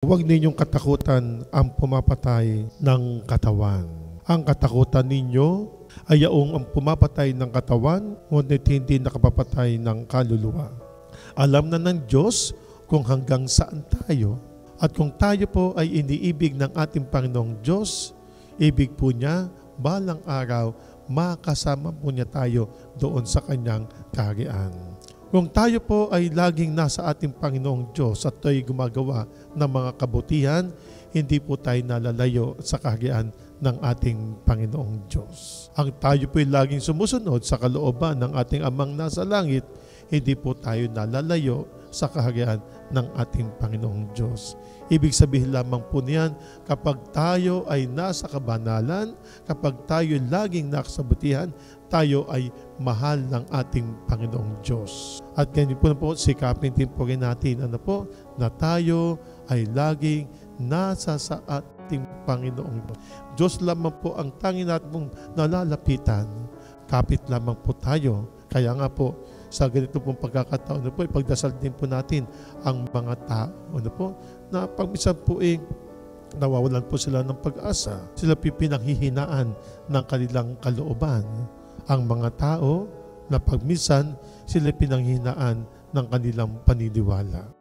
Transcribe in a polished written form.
Huwag ninyong katakutan ang pumapatay ng katawan. Ang katakutan ninyo ay yaong ang pumapatay ng katawan, ngunit hindi nakapapatay ng kaluluwa. Alam na ng Diyos kung hanggang saan tayo, at kung tayo po ay iniibig ng ating Panginoong Diyos, ibig po niya, balang araw, makasama po niya tayo doon sa kanyang kaharian. Kung tayo po ay laging nasa ating Panginoong Diyos at tayo'y gumagawa ng mga kabutihan, hindi po tayo nalalayo sa kaharian ng ating Panginoong Diyos. Ang tayo po ay laging sumusunod sa kalooban ng ating Amang nasa langit, hindi po tayo nalalayo sa kaharian ng ating Panginoong Diyos. Ibig sabihin lamang po niyan, kapag tayo ay nasa kabanalan, kapag tayo laging nakasabutihan, tayo ay mahal ng ating Panginoong Diyos. At ganyan po na po, sikapin din po rin natin na tayo ay laging nasa sa ating Panginoong Diyos. Diyos lamang po ang tanging natin pong nalalapitan. Kapit lamang po tayo. Kaya nga po, sa ganito pong pagkakataon ipagdasal din po natin ang mga tao na pagminsan po nawawalan po sila ng pag-asa. Sila pinanghihinaan ng kanilang kalooban. Ang mga tao na pagminsan sila pinanghihinaan ng kanilang paniniwala.